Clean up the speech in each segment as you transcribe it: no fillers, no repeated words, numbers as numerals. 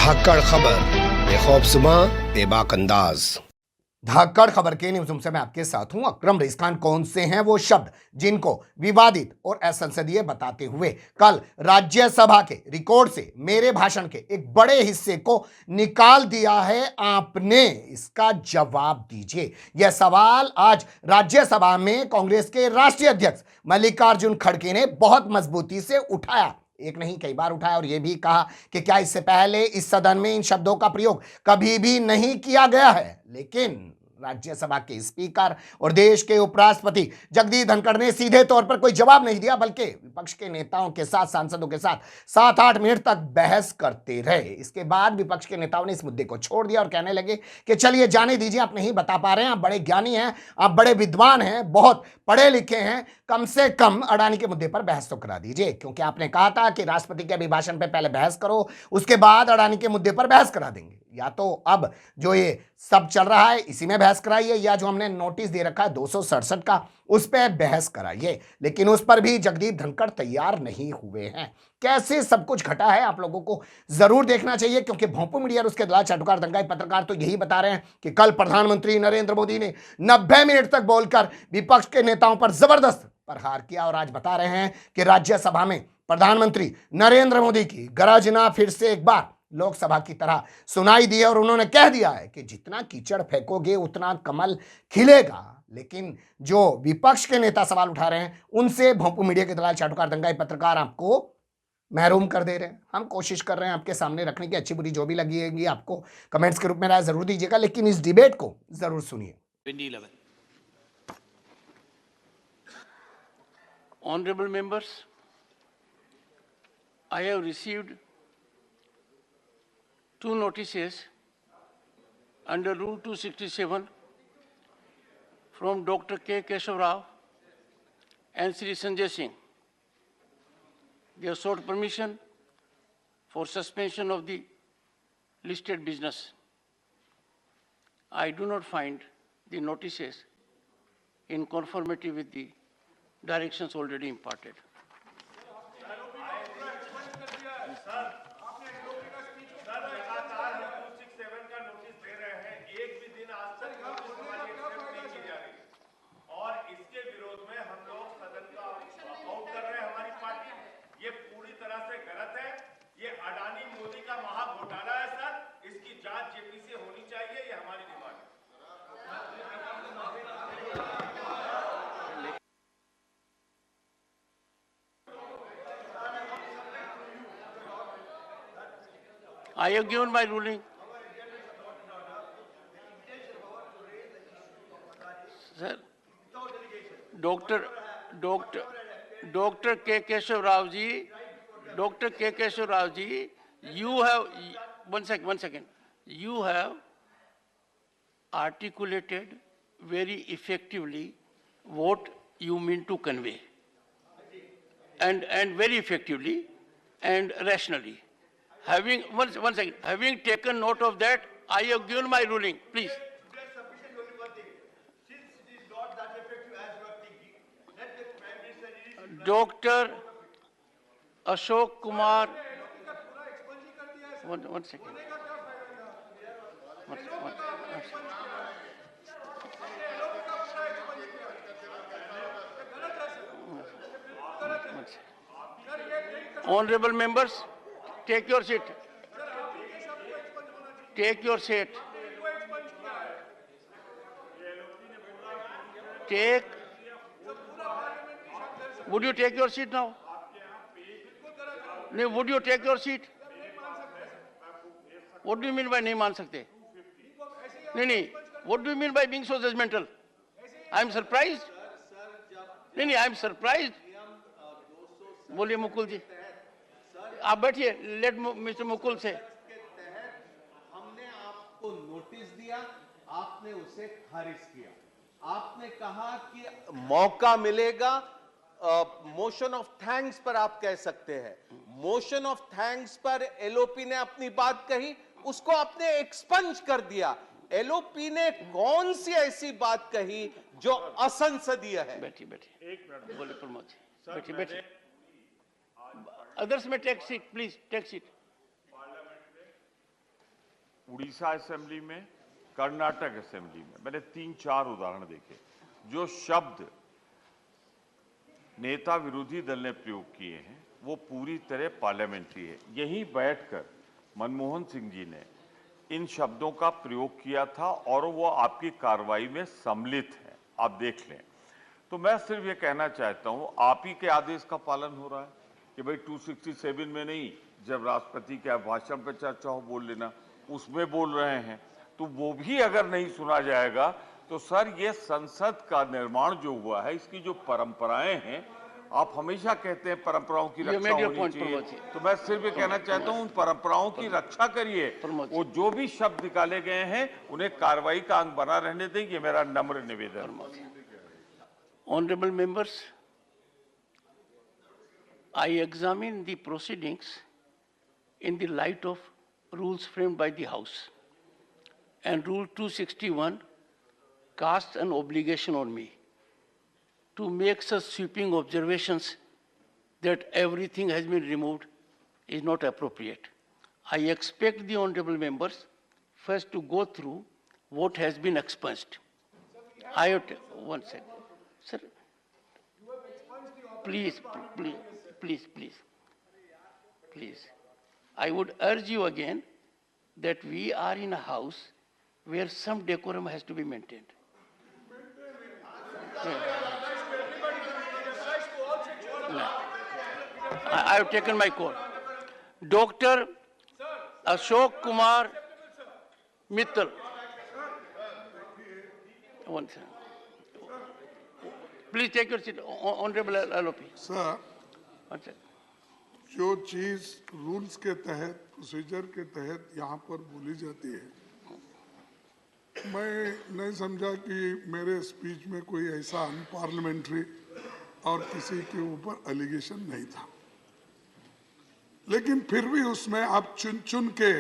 धाकड़ खबर बेखौफजुमा बेबाक अंदाज। धाकड़ खबर के न्यूज़ रूम से मैं आपके साथ हूं अकरम रईस खान। कौन से हैं वो शब्द जिनको विवादित और असंसदीय बताते हुए कल राज्यसभा के रिकॉर्ड से मेरे भाषण के एक बड़े हिस्से को निकाल दिया है आपने? इसका जवाब दीजिए। यह सवाल आज राज्यसभा में कांग्रेस के राष्ट्रीय अध्यक्ष मल्लिकार्जुन खड़गे ने बहुत मजबूती से उठाया। एक नहीं कई बार उठाया और यह भी कहा कि क्या इससे पहले इस सदन में इन शब्दों का प्रयोग कभी भी नहीं किया गया है। लेकिन राज्यसभा के स्पीकर और देश के उपराष्ट्रपति जगदीप धनखड़ ने सीधे तौर पर कोई जवाब नहीं दिया, बल्कि विपक्ष के नेताओं के साथ, सांसदों के साथ 7-8 मिनट तक बहस करते रहे। इसके बाद विपक्ष के नेताओं ने इस मुद्दे को छोड़ दिया और कहने लगे कि चलिए जाने दीजिए, आप नहीं बता पा रहे हैं, आप बड़े ज्ञानी हैं, आप बड़े विद्वान हैं, बहुत पढ़े लिखे हैं, कम से कम अडानी के मुद्दे पर बहस तो करा दीजिए, क्योंकि आपने कहा था कि राष्ट्रपति के अभिभाषण पर पहले बहस करो, उसके बाद अडानी के मुद्दे पर बहस करा देंगे। या तो अब जो ये सब चल रहा है इसी में बहस कराइए, या जो हमने नोटिस दे रखा है 267 का, उस पर बहस कराइए। लेकिन उस पर भी जगदीप धनखड़ तैयार नहीं हुए हैं। कैसे सब कुछ घटा है आप लोगों को जरूर देखना चाहिए, क्योंकि भोंपू मीडिया और उसके दलाल चाटुकार दंगाई पत्रकार तो यही बता रहे हैं कि कल प्रधानमंत्री नरेंद्र मोदी ने 90 मिनट तक बोलकर विपक्ष के नेताओं पर जबरदस्त प्रहार किया, और आज बता रहे हैं कि राज्यसभा में प्रधानमंत्री नरेंद्र मोदी की गरजना फिर से एक बार लोकसभा की तरह सुनाई दी है और उन्होंने कह दिया है कि जितना कीचड़ फेंकोगे उतना कमल खिलेगा। लेकिन जो विपक्ष के नेता सवाल उठा रहे हैं उनसे भोंपू मीडिया के दलाल चाटुकार दंगाई पत्रकार आपको महरूम कर दे रहे हैं। हम कोशिश कर रहे हैं आपके सामने रखने की, अच्छी बुरी जो भी लगेगी आपको कमेंट्स के रूप में राय जरूर दीजिएगा, लेकिन इस डिबेट को जरूर सुनिए। Honorable members, I have received 2 notices under Rule 267 from Dr. K. Keshav Rao and Sri Sanjay Singh. They have sought permission for suspension of the listed business. I do not find the notices in conformity with the directions already imparted. I have given my ruling. Sir, Dr. K. Keshav Rao ji, Dr. K. Keshav Rao ji, you have, one second, you have articulated very effectively what you mean to convey, and very effectively and rationally. Having, one second, having taken note of that, I have given my ruling, please. Dr. Ashok Kumar, one second. Honorable members, take your seat. Take your seat. Take. Would you take your seat now? No, would you take your seat? What do you mean by नहीं मान सकते? नहीं. What do you mean by being so judgmental? I am surprised. नहीं, I am surprised. बोलिए मुकुल जी. आप बैठिए. Let Mr. Mukul से. हमने आपको नोटिस दिया, आपने उसे खारिज किया. आपने कहा कि मौका मिलेगा. मोशन ऑफ थैंक्स पर आप कह सकते हैं. मोशन ऑफ थैंक्स पर एलओपी ने अपनी बात कही, उसको आपने एक्सपंज कर दिया. एलओपी ने कौन सी ऐसी बात कही जो असंसदीय है? बैठिए. एक मिनट बोले प्रमोद जी. बैठिए. अदर्स में take seat, please take seat. Orissa assembly में, कर्नाटक असेंबली में मैंने 3-4 उदाहरण देखे। जो शब्द नेता विरोधी दल ने प्रयोग किए हैं वो पूरी तरह पार्लियामेंट्री है। यहीं बैठकर मनमोहन सिंह जी ने इन शब्दों का प्रयोग किया था और वो आपकी कार्रवाई में सम्मिलित है, आप देख लें। तो मैं सिर्फ ये कहना चाहता हूं, आप ही के आदेश का पालन हो रहा है कि भाई 267 में नहीं, जब राष्ट्रपति के भाषण पर चर्चा हो बोल लेना, उसमें बोल रहे हैं। तो वो भी अगर नहीं सुना जाएगा तो सर ये संसद का निर्माण जो हुआ है, इसकी जो परंपराएं हैं, आप हमेशा कहते हैं परंपराओं की रक्षा होनी चाहिए, तो मैं सिर्फ ये कहना चाहता हूं उन परंपराओं की रक्षा करिए। वो जो भी शब्द निकाले गए हैं उन्हें कार्रवाई का अंग बना रहने दें, ये मेरा नम्र निवेदन है। Honorable members, I examine the proceedings in the light of rules framed by the House, and Rule 261 casts an obligation on me to make such sweeping observations that everything has been removed is not appropriate. I expect the honorable members first to go through what has been expunged. I have one second. Sir, please. I would urge you again that we are in a house where some decorum has to be maintained. No. I have taken my call. Dr. Ashok Kumar Mittal. One second. Please take your seat, Honorable LOP. Sir, One second. जो चीज rules के तहत, procedure के तहत यहाँ पर बोली जाती है, मैं नहीं समझा कि मेरे स्पीच में कोई ऐसा अनपार्लियामेंट्री और किसी के ऊपर एलिगेशन नहीं था। लेकिन फिर भी उसमें आप चुन चुन के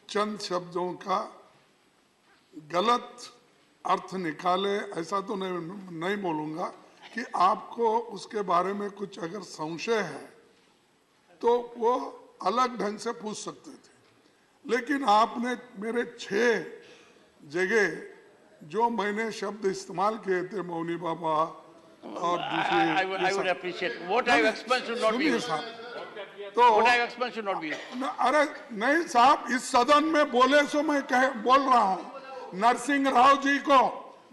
चंद शब्दों का गलत अर्थ निकाले, ऐसा तो नहीं बोलूँगा कि आपको उसके बारे में कुछ अगर संशय है तो वो अलग ढंग से पूछ सकते थे। लेकिन आपने मेरे 6 जगह जो मैंने शब्द इस्तेमाल किए थे, मौनी बाबा और दूसरे, I would appreciate. What I have expunged should not be सुनिए used. साहब, तो What I have expunged should not be used. अरे नहीं साहब, इस सदन में बोले सो मैं बोल रहा हूँ। नरसिंह राव जी को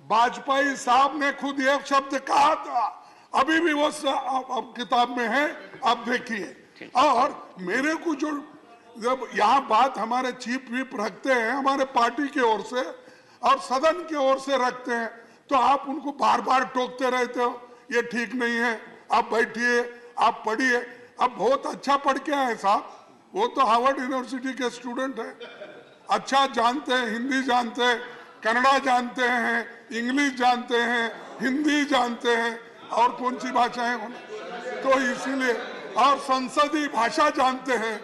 वाजपेयी साहब ने खुद एक शब्द कहा था, अभी भी वो अब किताब में है, आप देखिए। और मेरे को जो जब यहाँ बात हमारे चीफ व्हिप रखते हैं हमारे पार्टी की ओर से और सदन की ओर से रखते हैं, तो आप उनको बार बार टोकते रहते हो, ये ठीक नहीं है, आप बैठिए, आप पढ़िए। अब बहुत अच्छा पढ़ के आए साहब, वो तो हार्वर्ड यूनिवर्सिटी के स्टूडेंट है, अच्छा जानते हैं, हिंदी जानते हैं, कन्नड़ा जानते हैं, इंग्लिश जानते हैं, हिंदी जानते हैं, और कौन सी भाषाएं होना, तो इसीलिए, और संसदीय भाषा जानते हैं।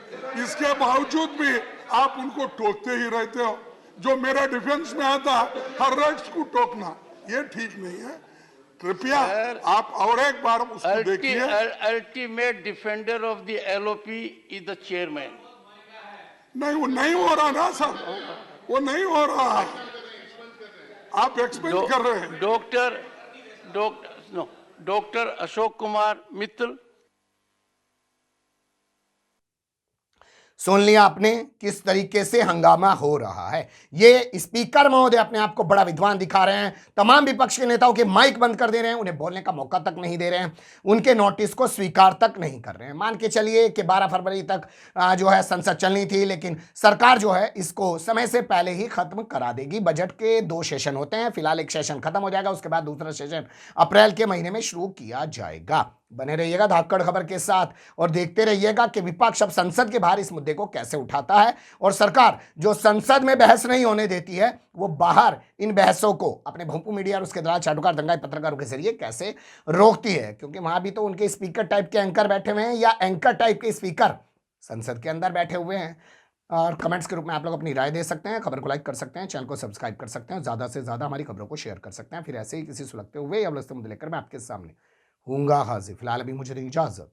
इसके बावजूद भी आप उनको टोकते ही रहते हो। जो मेरा डिफेंस में आता हर राइट्स को टोकना, ये ठीक नहीं है। कृपया आप और एक बार उसको देखिए। Ultimate defender of the LOP is the chairman. नहीं, वो नहीं हो रहा ना सर, वो नहीं हो रहा, आप एक्सपेक्ट कर रहे हैं। डॉक्टर अशोक कुमार मित्तल। सुन लिया आपने किस तरीके से हंगामा हो रहा है। ये स्पीकर महोदय अपने आप को बड़ा विद्वान दिखा रहे हैं, तमाम विपक्ष के नेताओं के माइक बंद कर दे रहे हैं, उन्हें बोलने का मौका तक नहीं दे रहे हैं, उनके नोटिस को स्वीकार तक नहीं कर रहे हैं। मान के चलिए कि 12 फरवरी तक जो है संसद चलनी थी, लेकिन सरकार जो है इसको समय से पहले ही खत्म करा देगी। बजट के 2 सेशन होते हैं, फिलहाल एक सेशन खत्म हो जाएगा, उसके बाद दूसरा सेशन अप्रैल के महीने में शुरू किया जाएगा। बने रहिएगा धाकड़ खबर के साथ और देखते रहिएगा कि विपक्ष अब संसद के बाहर इस मुद्दे को कैसे उठाता है और सरकार जो संसद में बहस नहीं होने देती है वो बाहर इन बहसों को अपने भोंपू मीडिया और उसके दलाल चाटुकार दंगाई पत्रकारों के जरिए कैसे रोकती है, क्योंकि वहां भी तो उनके स्पीकर टाइप के एंकर बैठे हुए हैं या एंकर टाइप के स्पीकर संसद के अंदर बैठे हुए हैं। और कमेंट्स के रूप में आप लोग अपनी राय दे सकते हैं, खबर को लाइक कर सकते हैं, चैनल को सब्सक्राइब कर सकते हैं, ज़्यादा से ज़्यादा हमारी खबरों को शेयर कर सकते हैं। फिर ऐसे ही किसी सुलगते हुए या उलझते मुद्दे लेकर मैं आपके सामने हूँगा हाजिर। फिलहाल अभी मुझे इजाज़त।